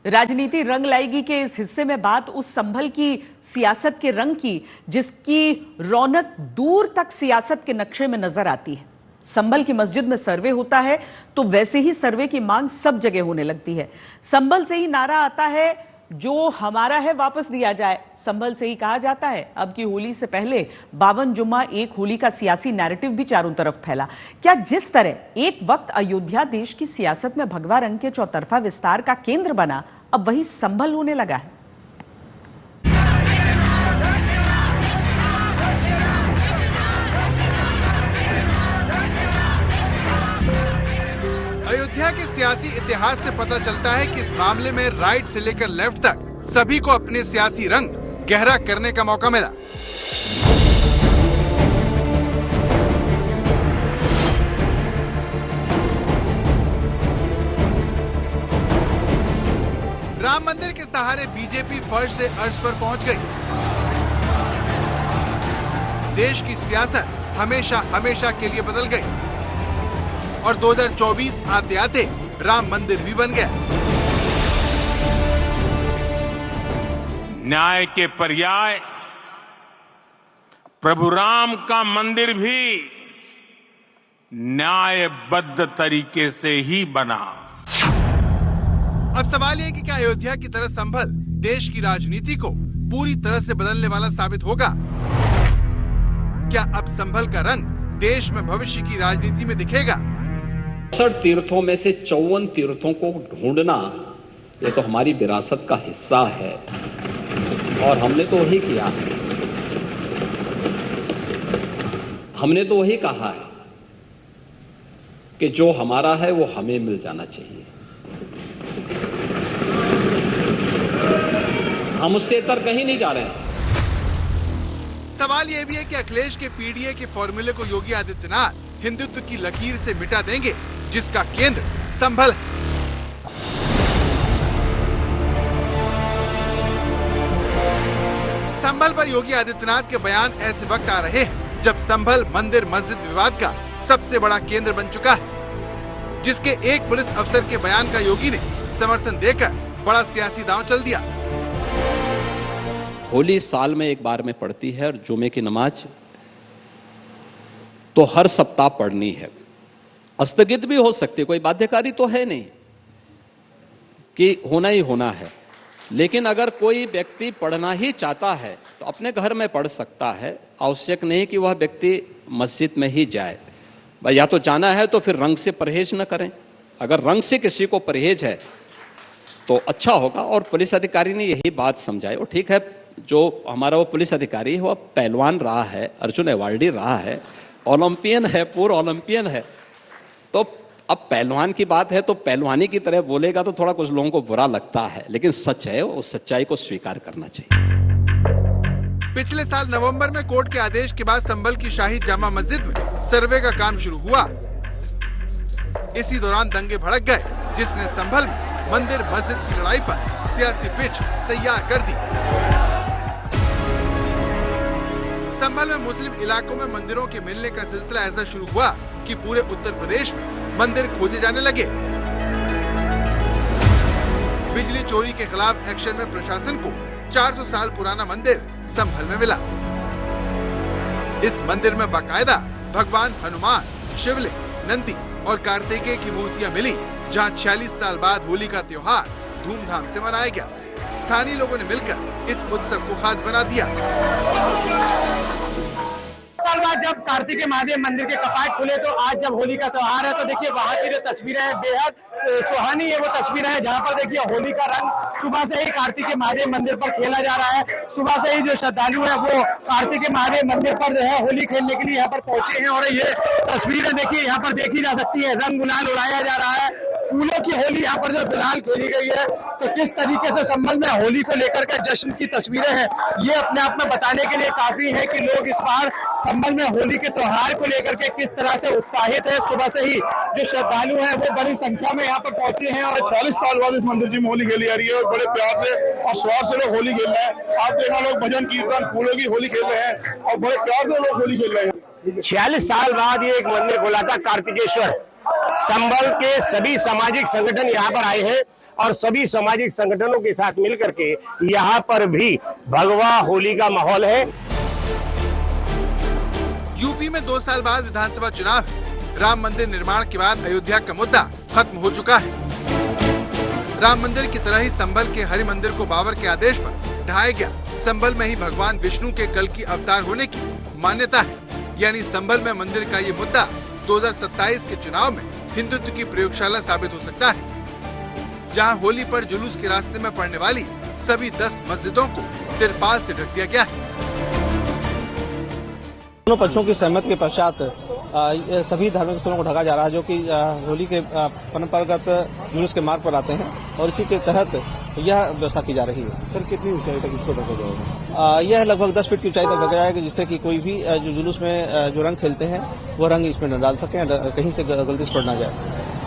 राजनीति रंग लाएगी के इस हिस्से में बात उस संभल की सियासत के रंग की जिसकी रौनक दूर तक सियासत के नक्शे में नजर आती है। संभल की मस्जिद में सर्वे होता है तो वैसे ही सर्वे की मांग सब जगह होने लगती है। संभल से ही नारा आता है जो हमारा है वापस दिया जाए। संभल से ही कहा जाता है अब की होली से पहले 52 जुम्मा एक होली का सियासी नैरेटिव भी चारों तरफ फैला। क्या जिस तरह एक वक्त अयोध्या देश की सियासत में भगवा रंग के चौतरफा विस्तार का केंद्र बना, अब वही संभल होने लगा है। अयोध्या के सियासी इतिहास से पता चलता है कि इस मामले में राइट से लेकर लेफ्ट तक सभी को अपने सियासी रंग गहरा करने का मौका मिला। राम मंदिर के सहारे बीजेपी फर्श से अर्श पर पहुंच गई। देश की सियासत हमेशा हमेशा के लिए बदल गई और 2024 आते आते राम मंदिर भी बन गया। न्याय के पर्याय प्रभु राम का मंदिर भी न्यायबद्ध तरीके से ही बना। अब सवाल यह कि क्या अयोध्या की तरह संभल देश की राजनीति को पूरी तरह से बदलने वाला साबित होगा? क्या अब संभल का रंग देश में भविष्य की राजनीति में दिखेगा? 60 तीर्थों में से 54 तीर्थों को ढूंढना ये तो हमारी विरासत का हिस्सा है और हमने तो वही किया है। हमने तो वही कहा है कि जो हमारा है वो हमें मिल जाना चाहिए। हम उससे तर कहीं नहीं जा रहे हैं। सवाल यह भी है कि अखिलेश के पीडीए के फॉर्मूले को योगी आदित्यनाथ हिंदुत्व की लकीर से मिटा देंगे जिसका केंद्र संभल है। संभल पर योगी आदित्यनाथ के बयान ऐसे वक्त आ रहे हैं जब संभल मंदिर मस्जिद विवाद का सबसे बड़ा केंद्र बन चुका है, जिसके एक पुलिस अफसर के बयान का योगी ने समर्थन देकर बड़ा सियासी दांव चल दिया। होली साल में एक बार में पड़ती है और जुमे की नमाज तो हर सप्ताह पढ़नी है। स्थगित भी हो सकती है, कोई बाध्यकारी तो है नहीं कि होना ही होना है। लेकिन अगर कोई व्यक्ति पढ़ना ही चाहता है तो अपने घर में पढ़ सकता है। आवश्यक नहीं कि वह व्यक्ति मस्जिद में ही जाए। या तो जाना है तो फिर रंग से परहेज न करें। अगर रंग से किसी को परहेज है तो अच्छा होगा। और पुलिस अधिकारी ने यही बात समझाई। और ठीक है, जो हमारा वो पुलिस अधिकारी है वह पहलवान रहा है, अर्जुन अवार्डी रहा है, ओलंपियन है, पूर्व ओलंपियन है। तो अब पहलवान की बात है तो पहलवानी की तरह बोलेगा तो थोड़ा कुछ लोगों को बुरा लगता है, लेकिन सच है, उस सच्चाई को स्वीकार करना चाहिए। पिछले साल नवंबर में कोर्ट के आदेश के बाद संभल की शाही जामा मस्जिद में सर्वे का काम शुरू हुआ। इसी दौरान दंगे भड़क गए जिसने संभल में मंदिर मस्जिद की लड़ाई पर सियासी पिच तैयार कर दी। संभल में मुस्लिम इलाकों में मंदिरों के मिलने का सिलसिला ऐसा शुरू हुआ कि पूरे उत्तर प्रदेश में मंदिर खोजे जाने लगे। बिजली चोरी के खिलाफ एक्शन में प्रशासन को 400 साल पुराना मंदिर संभल में मिला। इस मंदिर में बाकायदा भगवान हनुमान, शिवलिंग, नंदी और कार्तिकेय की मूर्तियां मिली, जहां 46 साल बाद होली का त्योहार धूमधाम से मनाया गया। स्थानीय लोगों ने मिलकर इस उत्सव को खास बना दिया। साल बाद जब कार्तिकेय महादेव मंदिर के कपाट खुले तो आज जब होली का त्योहार है तो देखिए वहाँ की जो तस्वीरें हैं बेहद सुहानी है। वो तस्वीरें हैं जहाँ पर देखिए होली का रंग सुबह से ही कार्तिकेय महादेव मंदिर पर खेला जा रहा है। सुबह से ही जो श्रद्धालु है वो कार्तिकेय महादेव मंदिर पर जो है होली खेलने के लिए यहाँ पर पहुंचे हैं। और ये तस्वीरें देखिए यहाँ पर देखी जा सकती है। रंग गुलाल उड़ाया जा रहा है। फूलों की होली यहाँ पर जो फिलहाल खेली गई है। तो किस तरीके से संभल में होली को लेकर के जश्न की तस्वीरें हैं, ये अपने आप में बताने के लिए काफी है कि लोग इस बार संभल में होली के त्योहार को लेकर के किस तरह से उत्साहित है। सुबह से ही जो श्रद्धालु हैं वो बड़ी संख्या में यहाँ पर पहुंचे हैं। और 40 साल बाद इस मंदिर जी में होली खेली जा रही है और बड़े प्यार से और स्वाद से लोग होली खेल रहे हैं। आप देखा लोग भजन कीर्तन फूलों की होली खेल रहे हैं और बड़े प्यार से लोग होली खेल रहे हैं। 46 साल बाद ये एक मंदिर खोला था कार्तिकेश्वर। संभल के सभी सामाजिक संगठन यहाँ पर आए हैं और सभी सामाजिक संगठनों के साथ मिलकर के यहाँ पर भी भगवा होली का माहौल है। यूपी में 2 साल बाद विधानसभा चुनाव है। राम मंदिर निर्माण के बाद अयोध्या का मुद्दा खत्म हो चुका है। राम मंदिर की तरह ही संभल के हरि मंदिर को बाबर के आदेश पर ढाया गया। संभल में ही भगवान विष्णु के कल की अवतार होने की मान्यता है। यानी संभल में मंदिर का ये मुद्दा 2027 के चुनाव में हिंदुत्व की प्रयोगशाला साबित हो सकता है। जहां होली पर जुलूस के रास्ते में पड़ने वाली सभी 10 मस्जिदों को तिरपाल से ढक दिया गया है। दोनों पक्षों की सहमति के पश्चात सभी धार्मिक स्थलों को ढका जा रहा है, जो कि होली के परंपरागत जुलूस के मार्ग पर आते हैं, और इसी के तहत यह व्यवस्था की जा रही है। सर, कितनी ऊंचाई तक इसको ढका जाएगा? यह लगभग 10 फीट की ऊंचाई तक ढका जाएगा, जिससे कि कोई भी जो जुलूस में जो रंग खेलते हैं वो रंग इसमें न डाल सकें, कहीं से गलती से पड़ ना जाए।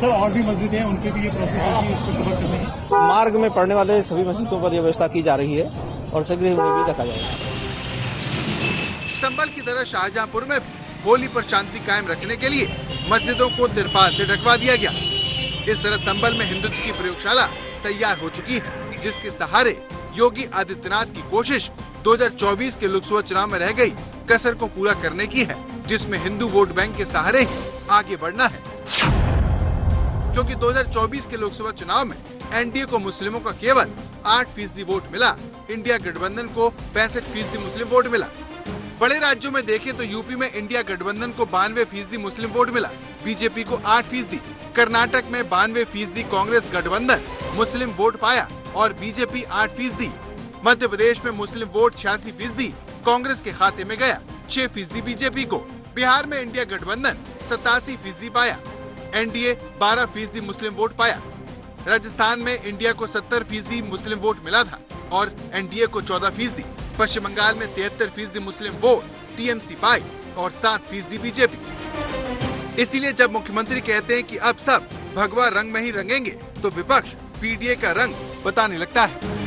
सर, और भी मस्जिदें हैं, उनके भी ये प्रोसेस होगी इसको कवर करने की? मार्ग में पड़ने वाले सभी मस्जिदों पर यह व्यवस्था की जा रही है और शीघ्र उन्हें भी ढका जाएगा। संभल की तरह शाहजहांपुर में होली पर शांति कायम रखने के लिए मस्जिदों को तिरपाल से ढकवा दिया गया। इस तरह संभल में हिंदुत्व की प्रयोगशाला तैयार हो चुकी है, जिसके सहारे योगी आदित्यनाथ की कोशिश 2024 के लोकसभा चुनाव में रह गई कसर को पूरा करने की है, जिसमें हिंदू वोट बैंक के सहारे ही आगे बढ़ना है। क्योंकि 2024 के लोकसभा चुनाव में एनडीए को मुस्लिमों का केवल 8% वोट मिला, इंडिया गठबंधन को 65% मुस्लिम वोट मिला। बड़े राज्यों में देखें तो यूपी में इंडिया गठबंधन को 92% मुस्लिम वोट मिला, बीजेपी को 8%, कर्नाटक में 92% कांग्रेस गठबंधन मुस्लिम वोट पाया और बीजेपी 8%, मध्य प्रदेश में मुस्लिम वोट 86% कांग्रेस के खाते में गया, 6% बीजेपी को। बिहार में इंडिया गठबंधन 87% पाया, एनडीए 12% मुस्लिम वोट पाया। राजस्थान में इंडिया को 70% मुस्लिम वोट मिला था और एनडीए को 14%। पश्चिम बंगाल में 73% मुस्लिम वोट टीएमसी पाई और 7% बीजेपी। इसीलिए जब मुख्यमंत्री कहते हैं कि अब सब भगवा रंग में ही रंगेंगे, तो विपक्ष पीडीए का रंग बताने लगता है।